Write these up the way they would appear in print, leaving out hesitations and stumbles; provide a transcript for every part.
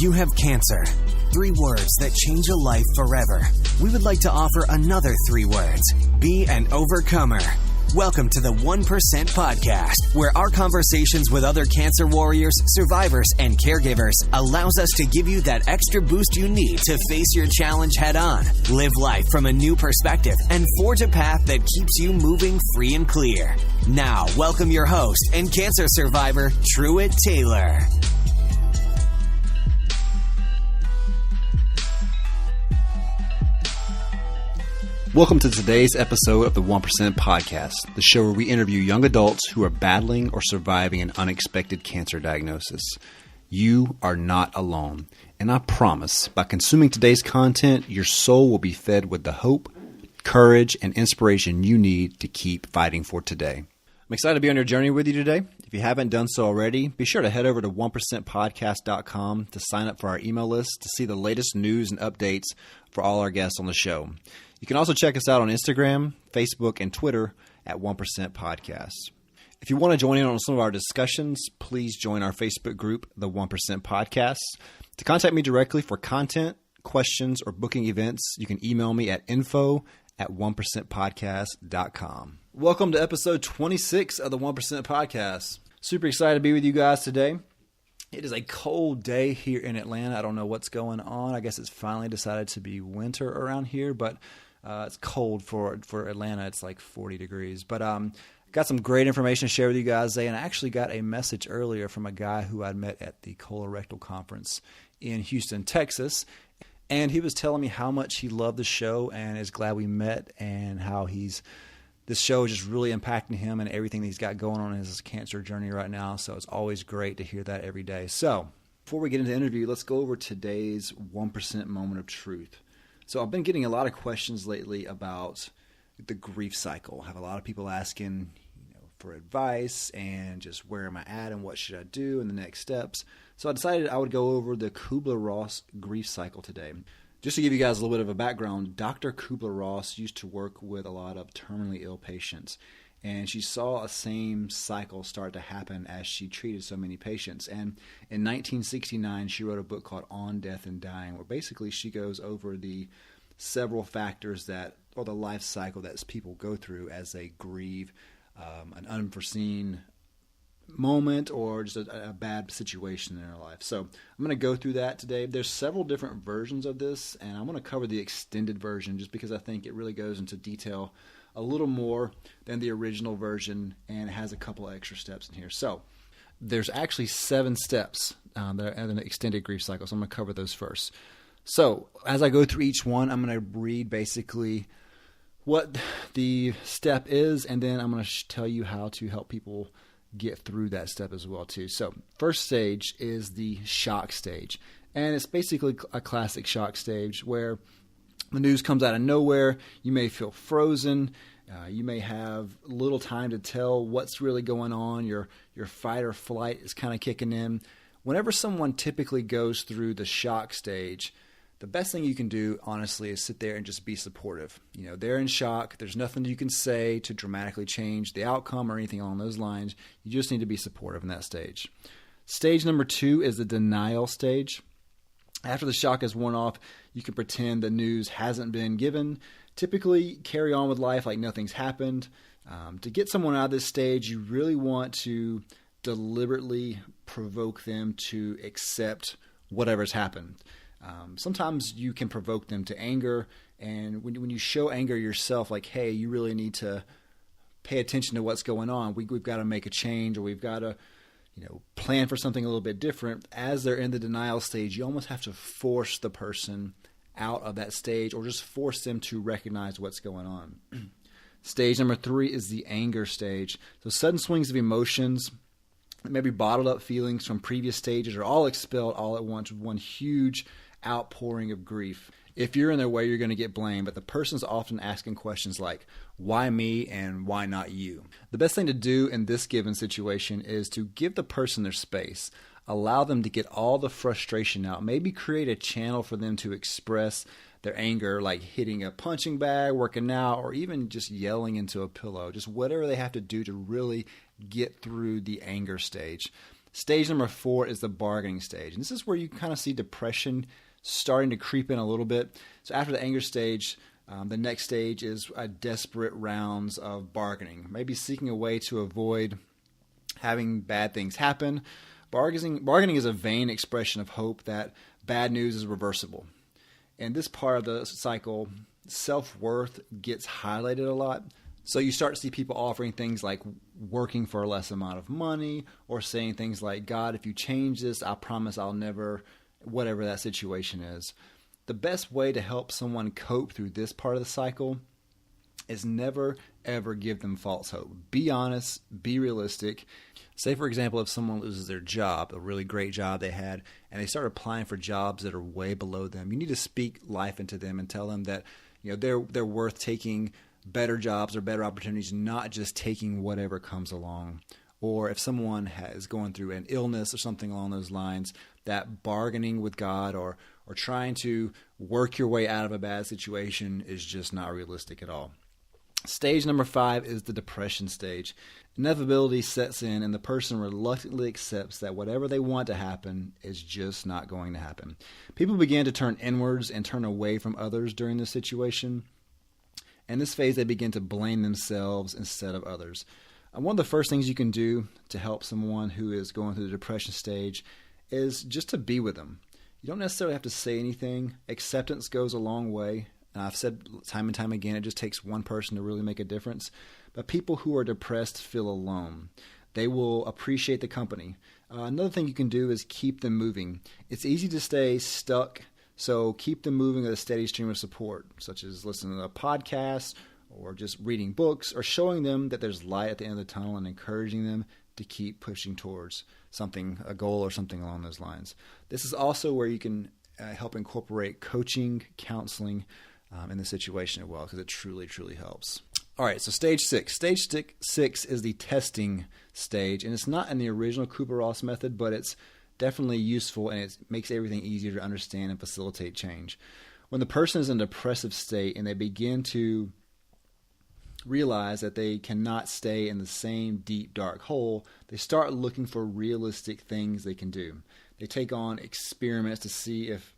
You have cancer. 3 words that change a life forever. We would like to offer another 3 words. Be an overcomer. Welcome to the 1% Podcast, where our conversations with other cancer warriors, survivors, and caregivers allows us to give you that extra boost you need to face your challenge head on, live life from a new perspective, and forge a path that keeps you moving free and clear. Now, welcome your host and cancer survivor, Truett Taylor. Welcome to today's episode of the 1% Podcast, the show where we interview young adults who are battling or surviving an unexpected cancer diagnosis. You are not alone, and I promise, by consuming today's content, your soul will be fed with the hope, courage, and inspiration you need to keep fighting for today. I'm excited to be on your journey with you today. If you haven't done so already, be sure to head over to 1percentpodcast.com to sign up for our email list to see the latest news and updates for all our guests on the show. You can also check us out on Instagram, Facebook, and Twitter at 1% Podcast. If you want to join in on some of our discussions, please join our Facebook group, the 1% Podcast. To contact me directly for content, questions, or booking events, you can email me at info@1percentpodcast.com. Welcome to episode 26 of the 1% Podcast. Super excited to be with you guys today. It is a cold day here in Atlanta. I don't know what's going on. I guess it's finally decided to be winter around here, but it's cold for Atlanta. It's like 40 degrees. But got some great information to share with you guys today. And I actually got a message earlier from a guy who I'd met at the colorectal conference in Houston, Texas. And he was telling me how much he loved the show and is glad we met, and how this show is just really impacting him and everything that he's got going on in his cancer journey right now. So it's always great to hear that every day. So before we get into the interview, let's go over today's 1% moment of truth. So I've been getting a lot of questions lately about the grief cycle. I have a lot of people asking, for advice and just where am I at and what should I do and the next steps. So I decided I would go over the Kubler-Ross grief cycle today. Just to give you guys a little bit of a background, Dr. Kubler-Ross used to work with a lot of terminally ill patients, and she saw a same cycle start to happen as she treated so many patients. And in 1969, she wrote a book called On Death and Dying, where basically she goes over the several factors or the life cycle that people go through as they grieve an unforeseen moment or just a bad situation in their life. So I'm going to go through that today. There's several different versions of this, and I'm going to cover the extended version just because I think it really goes into detail a little more than the original version, and it has a couple of extra steps in here. So there's actually 7 steps that are in an extended grief cycle, so I'm going to cover those first. So as I go through each one, I'm going to read basically what the step is, and then I'm going to tell you how to help people get through that step as well too. So first stage is the shock stage, and it's basically a classic shock stage where the news comes out of nowhere. You may feel frozen. You may have little time to tell what's really going on. Your fight or flight is kind of kicking in. Whenever someone typically goes through the shock stage, the best thing you can do, honestly, is sit there and just be supportive. They're in shock. There's nothing you can say to dramatically change the outcome or anything along those lines. You just need to be supportive in that stage. Stage number 2 is the denial stage. After the shock has worn off, you can pretend the news hasn't been given. Typically, carry on with life like nothing's happened. To get someone out of this stage, you really want to deliberately provoke them to accept whatever's happened. Sometimes you can provoke them to anger, and when you show anger yourself, like, hey, you really need to pay attention to what's going on. We've got to make a change, or we've got to plan for something a little bit different. As they're in the denial stage, you almost have to force the person out of that stage, or just force them to recognize what's going on. Stage number 3 is the anger stage. So sudden swings of emotions, maybe bottled up feelings from previous stages, are all expelled all at once with one huge outpouring of grief. If you're in their way, you're going to get blamed, but the person's often asking questions like, why me and why not you? The best thing to do in this given situation is to give the person their space. Allow them to get all the frustration out. Maybe create a channel for them to express their anger, like hitting a punching bag, working out, or even just yelling into a pillow. Just whatever they have to do to really get through the anger stage. Stage number 4 is the bargaining stage. And this is where you kind of see depression starting to creep in a little bit. So after the anger stage, the next stage is desperate rounds of bargaining, maybe seeking a way to avoid having bad things happen. Bargaining is a vain expression of hope that bad news is reversible. In this part of the cycle, self-worth gets highlighted a lot. So you start to see people offering things like working for a less amount of money, or saying things like, God, if you change this, I promise I'll never, whatever that situation is. The best way to help someone cope through this part of the cycle is never, ever give them false hope. Be honest, be realistic. Say, for example, if someone loses their job, a really great job they had, and they start applying for jobs that are way below them, you need to speak life into them and tell them that they're worth taking better jobs or better opportunities, not just taking whatever comes along. Or if someone is going through an illness or something along those lines, that bargaining with God or trying to work your way out of a bad situation is just not realistic at all. Stage number 5 is the depression stage. Inevitability sets in, and the person reluctantly accepts that whatever they want to happen is just not going to happen. People begin to turn inwards and turn away from others during this situation. In this phase, they begin to blame themselves instead of others. One of the first things you can do to help someone who is going through the depression stage is just to be with them. You don't necessarily have to say anything. Acceptance goes a long way. I've said time and time again, it just takes one person to really make a difference. But people who are depressed feel alone. They will appreciate the company. Another thing you can do is keep them moving. It's easy to stay stuck, so keep them moving at a steady stream of support, such as listening to a podcast or just reading books or showing them that there's light at the end of the tunnel and encouraging them to keep pushing towards something, a goal or something along those lines. This is also where you can help incorporate coaching, counseling in the situation as well, because it truly, truly helps. All right, so stage 6. Stage 6 is the testing stage, and it's not in the original Kubler-Ross method, but it's definitely useful, and it makes everything easier to understand and facilitate change. When the person is in a depressive state and they begin to realize that they cannot stay in the same deep, dark hole, they start looking for realistic things they can do. They take on experiments to see if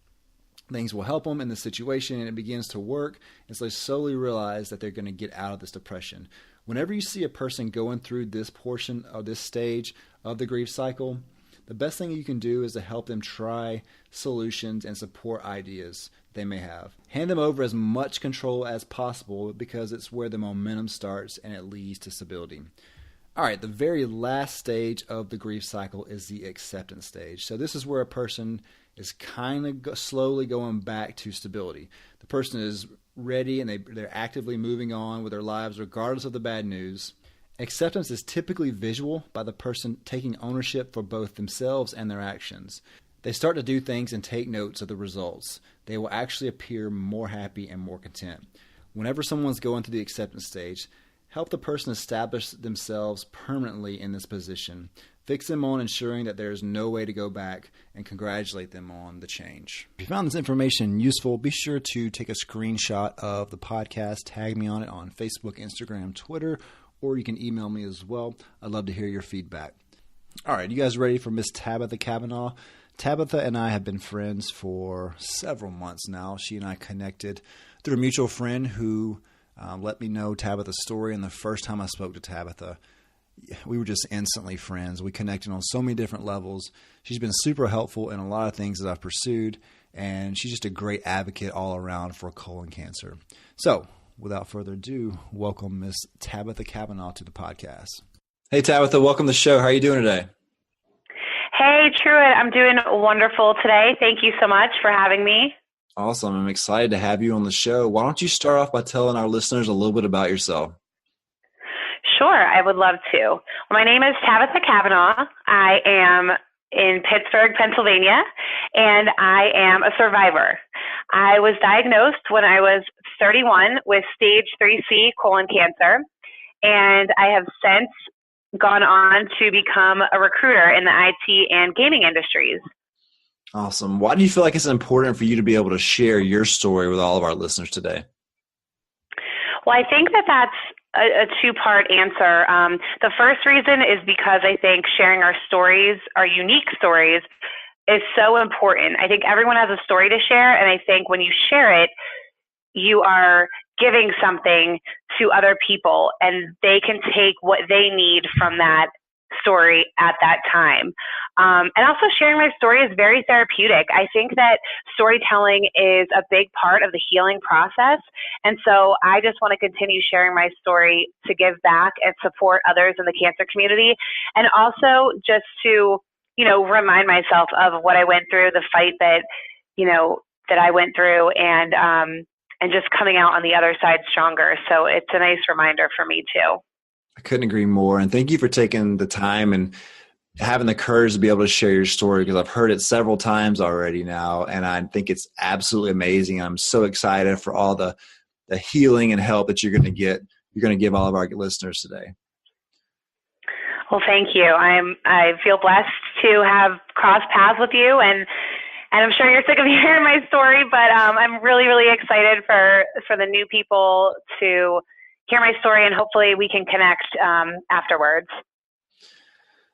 things will help them in the situation, and it begins to work. And so they slowly realize that they're going to get out of this depression. Whenever you see a person going through this portion of this stage of the grief cycle, the best thing you can do is to help them try solutions and support ideas they may have. Hand them over as much control as possible, because it's where the momentum starts and it leads to stability. All right, the very last stage of the grief cycle is the acceptance stage. So this is where a person is kind of slowly going back to stability. The person is ready and they're actively moving on with their lives regardless of the bad news. Acceptance is typically visual, by the person taking ownership for both themselves and their actions. They start to do things and take notes of the results. They will actually appear more happy and more content. Whenever someone's going through the acceptance stage, help the person establish themselves permanently in this position. Fix them on ensuring that there is no way to go back, and congratulate them on the change. If you found this information useful, be sure to take a screenshot of the podcast, tag me on it on Facebook, Instagram, Twitter, or you can email me as well. I'd love to hear your feedback. All right, you guys ready for Miss Tabitha Kavanaugh? Tabitha and I have been friends for several months now. She and I connected through a mutual friend who let me know Tabitha's story. And the first time I spoke to Tabitha, we were just instantly friends. We connected on so many different levels. She's been super helpful in a lot of things that I've pursued, and she's just a great advocate all around for colon cancer. So, without further ado, welcome Miss Tabitha Kavanaugh to the podcast. Hey, Tabitha, welcome to the show. How are you doing today? Hey, Truett. I'm doing wonderful today. Thank you so much for having me. Awesome. I'm excited to have you on the show. Why don't you start off by telling our listeners a little bit about yourself? Sure, I would love to. Well, my name is Tabitha Kavanaugh. I am in Pittsburgh, Pennsylvania, and I am a survivor. I was diagnosed when I was 31 with stage 3C colon cancer, and I have since gone on to become a recruiter in the IT and gaming industries. Awesome. Why do you feel like it's important for you to be able to share your story with all of our listeners today? Well, I think that that's a two-part answer. The first reason is because I think sharing our stories, our unique stories, is so important. I think everyone has a story to share, and I think when you share it, you are giving something to other people, and they can take what they need from that story at that time. And also sharing my story is very therapeutic. I think that storytelling is a big part of the healing process. And so I just want to continue sharing my story to give back and support others in the cancer community. And also just to, remind myself of what I went through, the fight that, that I went through, and just coming out on the other side stronger. So it's a nice reminder for me too. I couldn't agree more. And thank you for taking the time and having the courage to be able to share your story, because I've heard it several times already now. And I think it's absolutely amazing. I'm so excited for all the healing and help that you're going to give all of our listeners today. Well, thank you. I feel blessed to have crossed paths with you, and I'm sure you're sick of hearing my story, but I'm really, really excited for the new people to hear my story, and hopefully we can connect afterwards.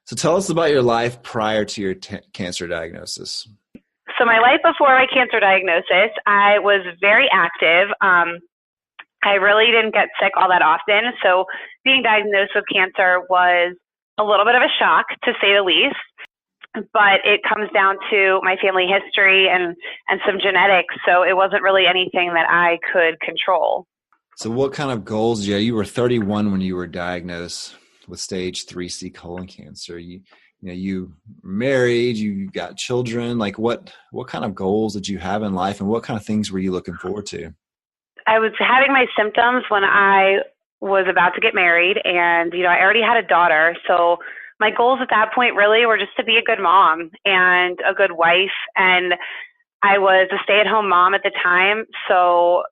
So tell us about your life prior to your cancer diagnosis. So my life before my cancer diagnosis, I was very active. I really didn't get sick all that often. So being diagnosed with cancer was a little bit of a shock, to say the least. But it comes down to my family history and some genetics. So it wasn't really anything that I could control. So what kind of goals? Yeah, you were 31 when you were diagnosed with stage 3C colon cancer. You married, you got children. Like what kind of goals did you have in life, and what kind of things were you looking forward to? I was having my symptoms when I was about to get married, and I already had a daughter. So my goals at that point really were just to be a good mom and a good wife. And I was a stay-at-home mom at the time. So,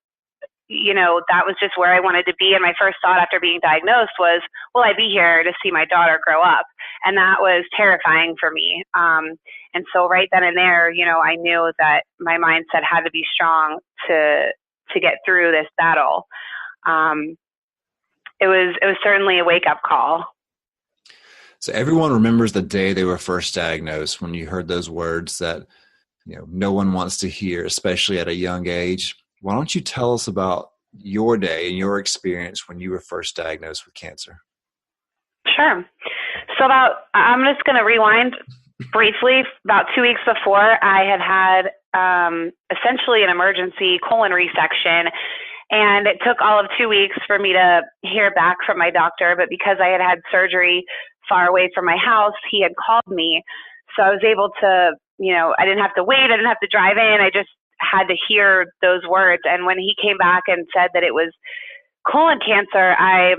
that was just where I wanted to be. And my first thought after being diagnosed was, will I be here to see my daughter grow up? And that was terrifying for me. And so right then and there, I knew that my mindset had to be strong to get through this battle. It was certainly a wake-up call. So everyone remembers the day they were first diagnosed, when you heard those words that no one wants to hear, especially at a young age. Why don't you tell us about your day and your experience when you were first diagnosed with cancer? Sure. So I'm just going to rewind briefly. About 2 weeks before, I had essentially an emergency colon resection. And it took all of 2 weeks for me to hear back from my doctor. But because I had surgery far away from my house, he had called me. So I was able to, I didn't have to wait. I didn't have to drive in. I just had to hear those words. And when he came back and said that it was colon cancer, I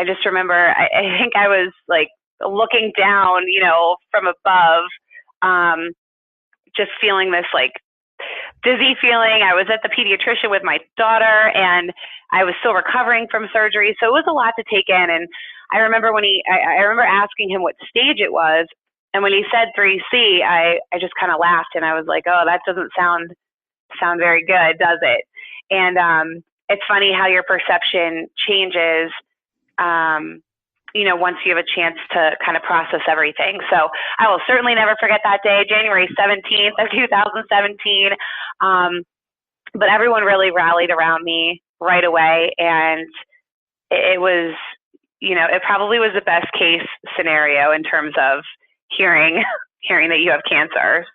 just remember, I think I was like looking down, from above, just feeling this like dizzy feeling. I was at the pediatrician with my daughter, and I was still recovering from surgery. So it was a lot to take in. And I remember I remember asking him what stage it was. And when he said 3C, I just kind of laughed, and I was like, oh, that doesn't sound very good, does it? And it's funny how your perception changes, once you have a chance to kind of process everything. So I will certainly never forget that day, January 17th of 2017. But everyone really rallied around me right away. And it was, it probably was the best case scenario in terms of hearing that you have cancer.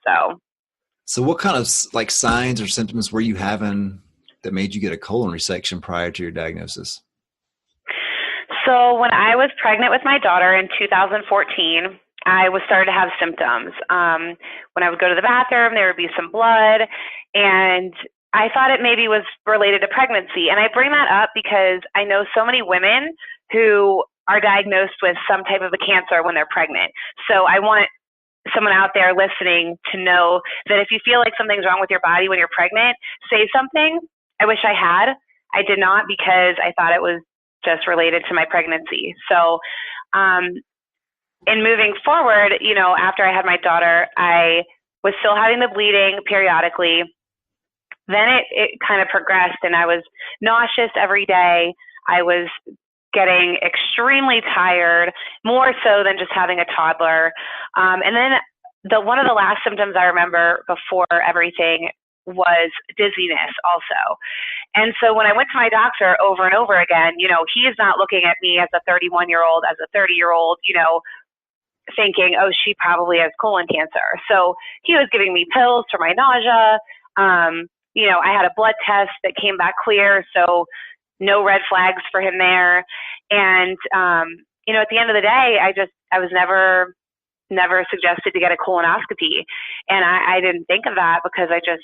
So what kind of signs or symptoms were you having that made you get a colon resection prior to your diagnosis? So when I was pregnant with my daughter in 2014, I was started to have symptoms. When I would go to the bathroom, there would be some blood, and I thought it maybe was related to pregnancy. And I bring that up because I know so many women who are diagnosed with some type of a cancer when they're pregnant. So I want someone out there listening to know that if you feel like something's wrong with your body when you're pregnant, say something. I wish I had. I did not, because I thought it was just related to my pregnancy. So in moving forward, after I had my daughter, I was still having the bleeding periodically. Then it kind of progressed, and I was nauseous every day. I was getting extremely tired, more so than just having a toddler. And then one of the last symptoms I remember before everything was dizziness also. And so when I went to my doctor over and over again, he is not looking at me as a 31-year-old, as a 30-year-old, thinking, oh, she probably has colon cancer. So he was giving me pills for my nausea. I had a blood test that came back clear, so no red flags for him there. And, at the end of the day, I was never suggested to get a colonoscopy. And I didn't think of that because I just,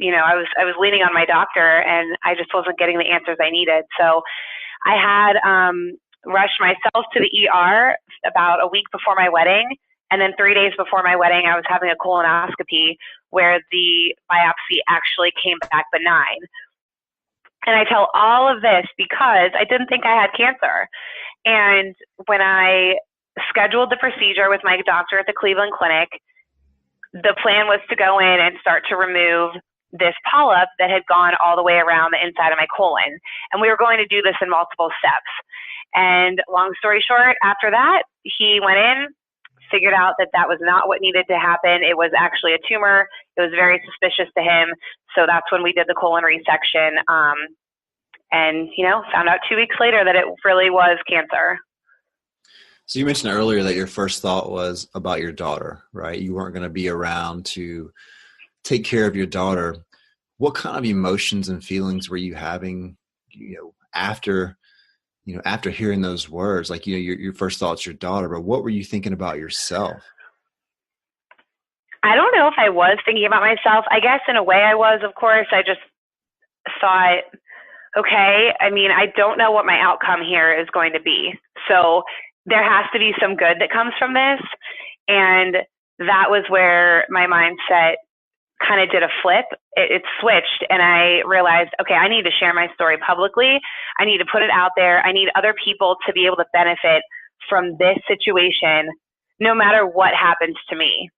I was leaning on my doctor and I just wasn't getting the answers I needed. So I had rushed myself to the ER about a week before my wedding. And then 3 days before my wedding, I was having a colonoscopy where the biopsy actually came back benign. And I tell all of this because I didn't think I had cancer. And when I scheduled the procedure with my doctor at the Cleveland Clinic, the plan was to go in and start to remove this polyp that had gone all the way around the inside of my colon. And we were going to do this in multiple steps. And long story short, after that, he went in, figured out that that was not what needed to happen. It was actually a tumor. It was very suspicious to him. So that's when we did the colon resection. And, found out 2 weeks later that it really was cancer. So you mentioned earlier that your first thought was about your daughter, right? You weren't going to be around to take care of your daughter. What kind of emotions and feelings were you having, after hearing those words? Like, your first thought's your daughter, but what were you thinking about yourself? I don't know if I was thinking about myself. I guess in a way I was, of course. I just thought, okay, I don't know what my outcome here is going to be. So there has to be some good that comes from this. And that was where my mindset kind of did a flip. It switched and I realized, okay, I need to share my story publicly. I need to put it out there. I need other people to be able to benefit from this situation, no matter what happens to me.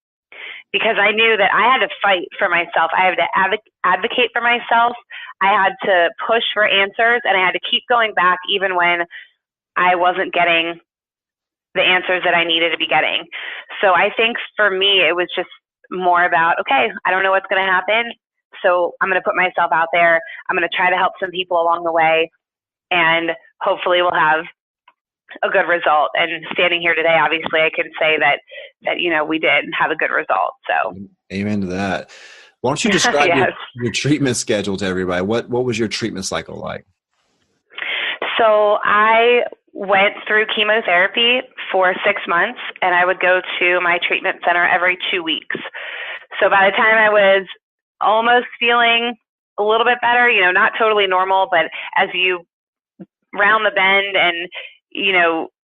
Because I knew that I had to fight for myself. I had to advocate for myself. I had to push for answers and I had to keep going back even when I wasn't getting the answers that I needed to be getting. So I think for me, it was just more about, okay, I don't know what's going to happen. So I'm going to put myself out there. I'm going to try to help some people along the way and hopefully we'll have a good result. And standing here today, obviously I can say that, we did have a good result. So amen to that. Why don't you describe yes. your treatment schedule to everybody? What was your treatment cycle like? So I went through chemotherapy for 6 months and I would go to my treatment center every 2 weeks. So by the time I was almost feeling a little bit better, not totally normal, but as you round the bend and,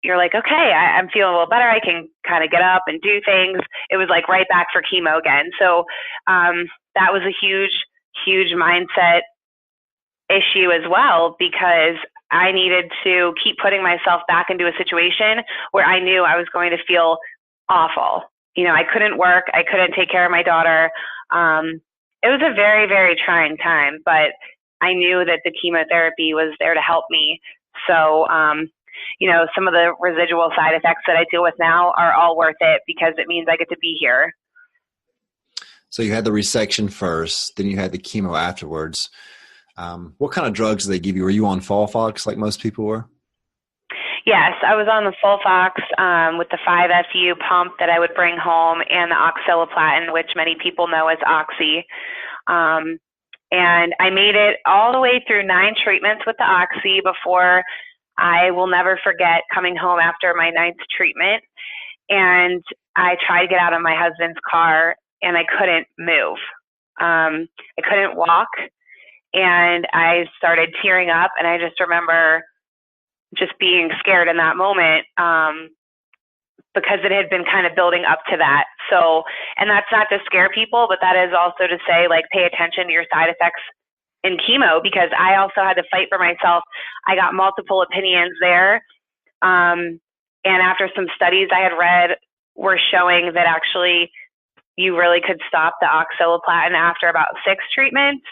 you're like, okay, I'm feeling a little better. I can kind of get up and do things. It was like right back for chemo again. So that was a huge, huge mindset issue as well, because I needed to keep putting myself back into a situation where I knew I was going to feel awful. I couldn't work. I couldn't take care of my daughter. It was a very, very trying time, but I knew that the chemotherapy was there to help me. So, some of the residual side effects that I deal with now are all worth it because it means I get to be here. So you had the resection first, then you had the chemo afterwards. What kind of drugs did they give you? Were you on Folfox like most people were? Yes, I was on the Folfox with the 5-FU pump that I would bring home and the oxaliplatin, which many people know as Oxy. And I made it all the way through 9 treatments with the Oxy before I will never forget coming home after my 9th treatment. And I tried to get out of my husband's car and I couldn't move. I couldn't walk. And I started tearing up and I just remember just being scared in that moment because it had been kind of building up to that. So, and that's not to scare people, but that is also to say, like, pay attention to your side effects in chemo, because I also had to fight for myself. I got multiple opinions there. And after some studies I had read were showing that actually you really could stop the oxaliplatin after about 6 treatments.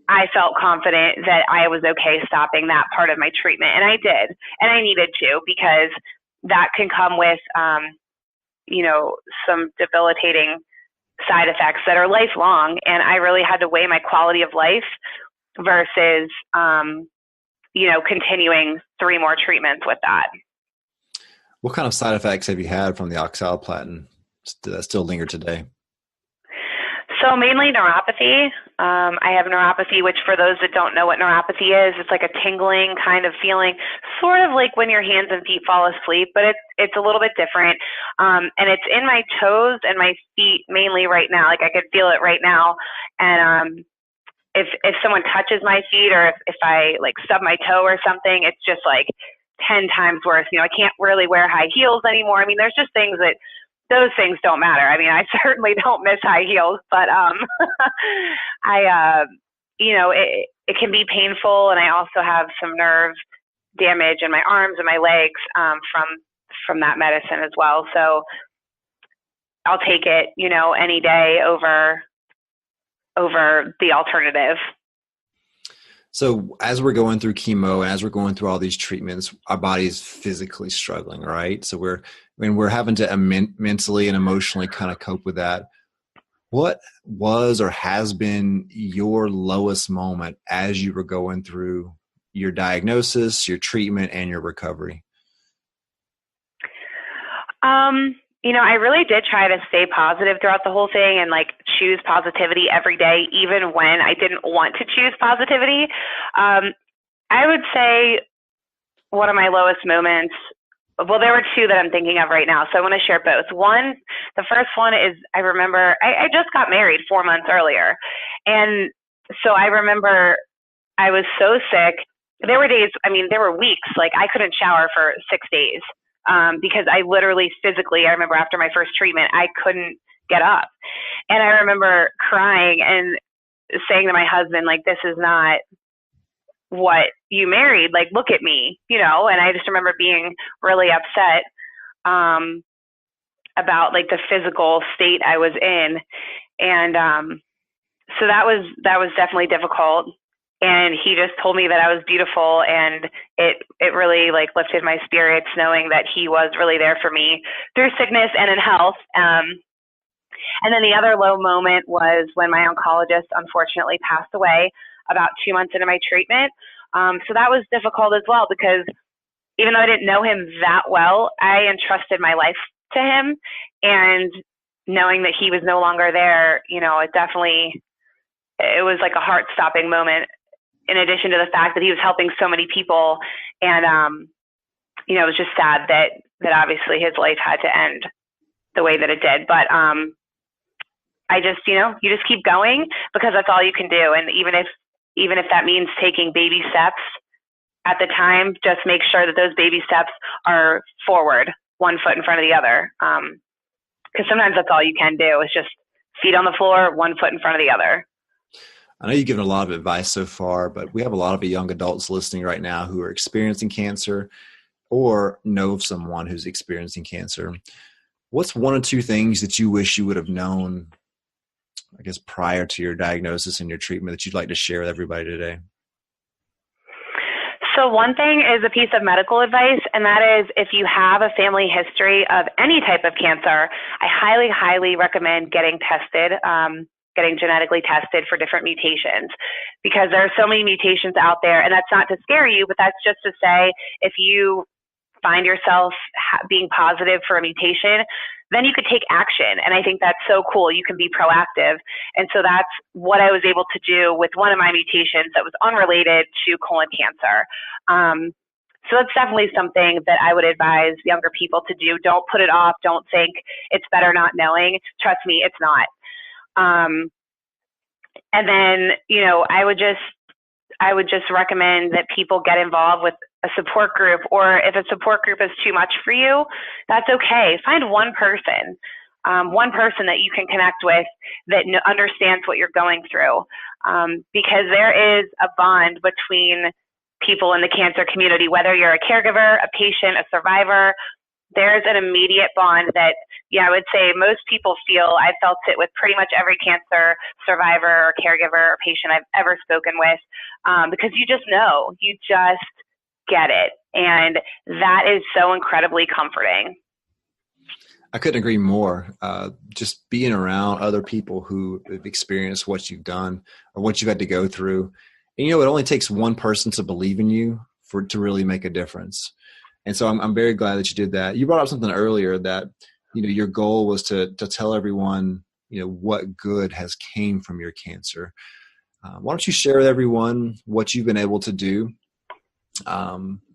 I felt confident that I was okay stopping that part of my treatment. And I did. And I needed to, because that can come with, some debilitating side effects that are lifelong. And I really had to weigh my quality of life versus, continuing 3 more treatments with that. What kind of side effects have you had from the oxaliplatin that still linger today? So mainly neuropathy. I have neuropathy, which for those that don't know what neuropathy is, it's like a tingling kind of feeling, sort of like when your hands and feet fall asleep, but it's a little bit different. And it's in my toes and my feet mainly right now. Like I could feel it right now. And if someone touches my feet, or if I like stub my toe or something, it's just like 10 times worse. I can't really wear high heels anymore. I mean, there's just things that those things don't matter. I mean, I certainly don't miss high heels, but it can be painful, and I also have some nerve damage in my arms and my legs from that medicine as well. So I'll take it, any day over the alternative. So as we're going through chemo and as we're going through all these treatments, our body's physically struggling, right? So we're having to mentally and emotionally kind of cope with that. What was or has been your lowest moment as you were going through your diagnosis, your treatment, and your recovery? I really did try to stay positive throughout the whole thing and like choose positivity every day, even when I didn't want to choose positivity. I would say one of my lowest moments, well, there were 2 that I'm thinking of right now, so I want to share both. The first one is, I remember I just got married 4 months earlier. And so I remember I was so sick. There were days, there were weeks, like I couldn't shower for 6 days. Because I literally physically, I remember after my first treatment, I couldn't get up. And I remember crying and saying to my husband, like, this is not what you married. Like, look at me, and I just remember being really upset about like the physical state I was in. And so that was definitely difficult. And he just told me that I was beautiful, and it really like lifted my spirits knowing that he was really there for me through sickness and in health. And then the other low moment was when my oncologist unfortunately passed away about 2 months into my treatment. So that was difficult as well, because even though I didn't know him that well, I entrusted my life to him, and knowing that he was no longer there, it was like a heart-stopping moment, in addition to the fact that he was helping so many people. And, it was just sad that obviously his life had to end the way that it did. But I just, you just keep going, because that's all you can do. And even if that means taking baby steps at the time, just make sure that those baby steps are forward, 1 foot in front of the other. Because sometimes that's all you can do, is just feet on the floor, 1 foot in front of the other. I know you've given a lot of advice so far, but we have a lot of young adults listening right now who are experiencing cancer or know of someone who's experiencing cancer. What's 1 or 2 things that you wish you would have known, I guess, prior to your diagnosis and your treatment that you'd like to share with everybody today? So one thing is a piece of medical advice, and that is, if you have a family history of any type of cancer, I highly, highly recommend getting tested. Getting genetically tested for different mutations, because there are so many mutations out there. And that's not to scare you, but that's just to say, if you find yourself being positive for a mutation, then you could take action. And I think that's so cool. You can be proactive. And so that's what I was able to do with one of my mutations that was unrelated to colon cancer. So that's definitely something that I would advise younger people to do. Don't put it off. Don't think it's better not knowing. Trust me, it's not. And then, I would just recommend that people get involved with a support group, or if a support group is too much for you, that's okay. Find one person that you can connect with that understands what you're going through. Because there is a bond between people in the cancer community, whether you're a caregiver, a patient, a survivor. there's an immediate bond that, I would say most people feel. I felt it with pretty much every cancer survivor or caregiver or patient I've ever spoken with, because you just know, you just get it. And that is so incredibly comforting. I couldn't agree more. Just being around other people who have experienced what you've done or what you've had to go through. And, it only takes one person to believe in you to really make a difference. And so I'm very glad that you did that. You brought up something earlier that, your goal was to tell everyone, what good has came from your cancer. Why don't you share with everyone what you've been able to do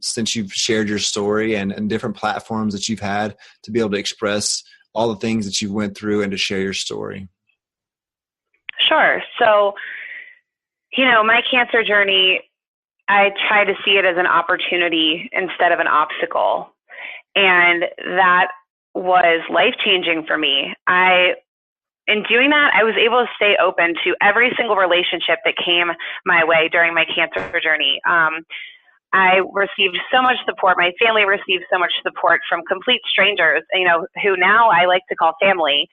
since you've shared your story and different platforms that you've had to be able to express all the things that you went through and to share your story? Sure. So, my cancer journey, I try to see it as an opportunity instead of an obstacle. And that was life-changing for me. In doing that, I was able to stay open to every single relationship that came my way during my cancer journey. I received so much support. My family received so much support from complete strangers, who now I like to call family.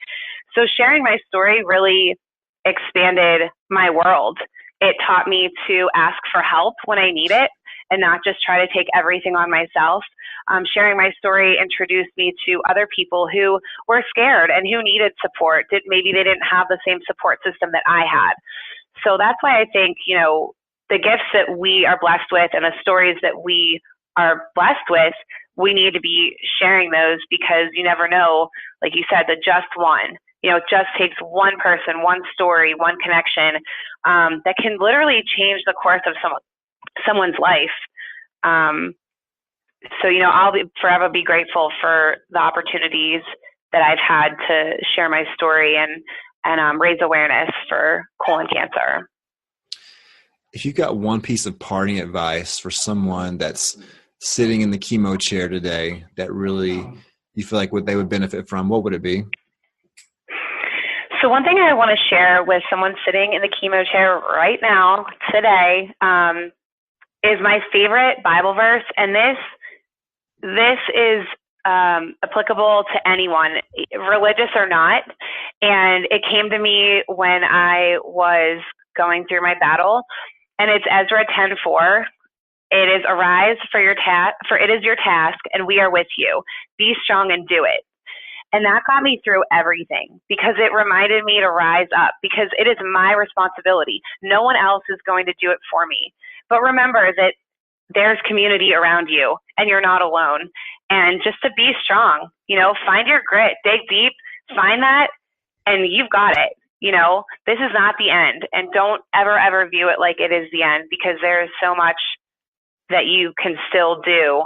So sharing my story really expanded my world. It taught me to ask for help when I need it and not just try to take everything on myself. Sharing my story introduced me to other people who were scared and who needed support. Maybe they didn't have the same support system that I had. So that's why I think, the gifts that we are blessed with and the stories that we are blessed with, we need to be sharing those, because you never know, like you said, the just one. It just takes one person, one story, one connection that can literally change the course of someone's life. So, I'll forever be grateful for the opportunities that I've had to share my story and raise awareness for colon cancer. If you've got one piece of parting advice for someone that's sitting in the chemo chair today that really you feel like what they would benefit from, what would it be? So one thing I want to share with someone sitting in the chemo chair right now, today, is my favorite Bible verse. And this is applicable to anyone, religious or not. And it came to me when I was going through my battle. And it's Ezra 10:4. It is, arise for it is your task, and we are with you. Be strong and do it. And that got me through everything, because it reminded me to rise up, because it is my responsibility. No one else is going to do it for me. But remember that there's community around you and you're not alone. And just to be strong, find your grit, dig deep, find that, and you've got it. This is not the end, and don't ever view it like it is the end, because there is so much that you can still do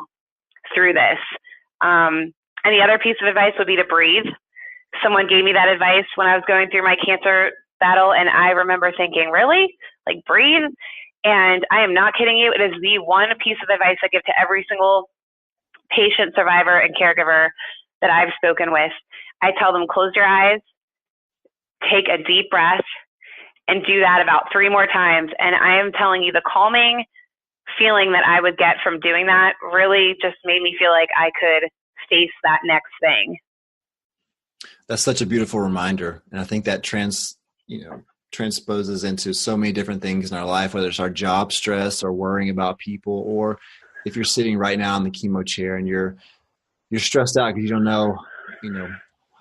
through this. And the other piece of advice would be to breathe. Someone gave me that advice when I was going through my cancer battle, and I remember thinking, really? Like, breathe? And I am not kidding you. It is the one piece of advice I give to every single patient, survivor, and caregiver that I've spoken with. I tell them, close your eyes, take a deep breath, and do that about 3 more times. And I am telling you, the calming feeling that I would get from doing that really just made me feel like I could face that next thing. That's such a beautiful reminder. And I think that transposes into so many different things in our life, whether it's our job stress or worrying about people, or if you're sitting right now in the chemo chair and you're stressed out because you don't know,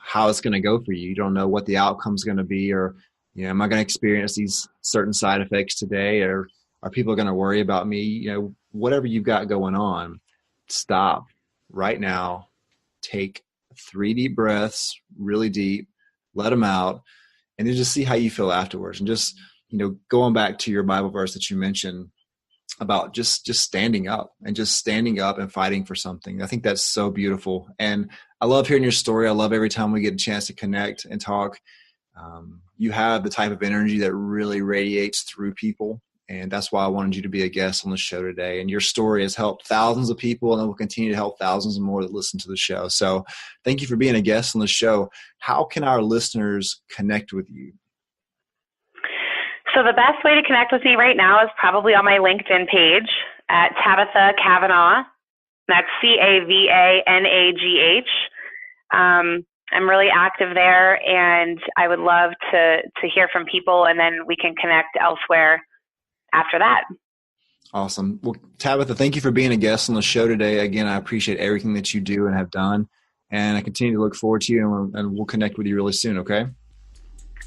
how it's going to go for you. You don't know what the outcome's going to be, or, am I going to experience these certain side effects today, or are people going to worry about me? Whatever you've got going on, stop right now, take 3 deep breaths, really deep, let them out, and then just see how you feel afterwards. And just, going back to your Bible verse that you mentioned about just standing up and fighting for something. I think that's so beautiful. And I love hearing your story. I love every time we get a chance to connect and talk. You have the type of energy that really radiates through people. And that's why I wanted you to be a guest on the show today. And your story has helped thousands of people, and it will continue to help thousands more that listen to the show. So thank you for being a guest on the show. How can our listeners connect with you? So the best way to connect with me right now is probably on my LinkedIn page at Tabitha Kavanaugh. That's CAVANAGH. I'm really active there, and I would love to hear from people, and then we can connect elsewhere after that. Awesome. Well, Tabitha, thank you for being a guest on the show today. Again, I appreciate everything that you do and have done, and I continue to look forward to you, and we'll connect with you really soon, okay?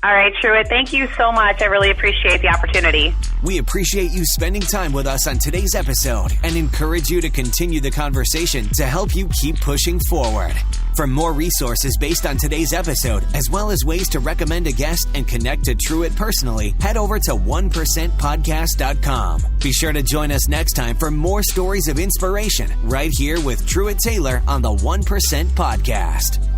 All right, Truett, thank you so much. I really appreciate the opportunity. We appreciate you spending time with us on today's episode and encourage you to continue the conversation to help you keep pushing forward. For more resources based on today's episode, as well as ways to recommend a guest and connect to Truett personally, head over to 1%podcast.com. Be sure to join us next time for more stories of inspiration right here with Truett Taylor on the 1% Podcast.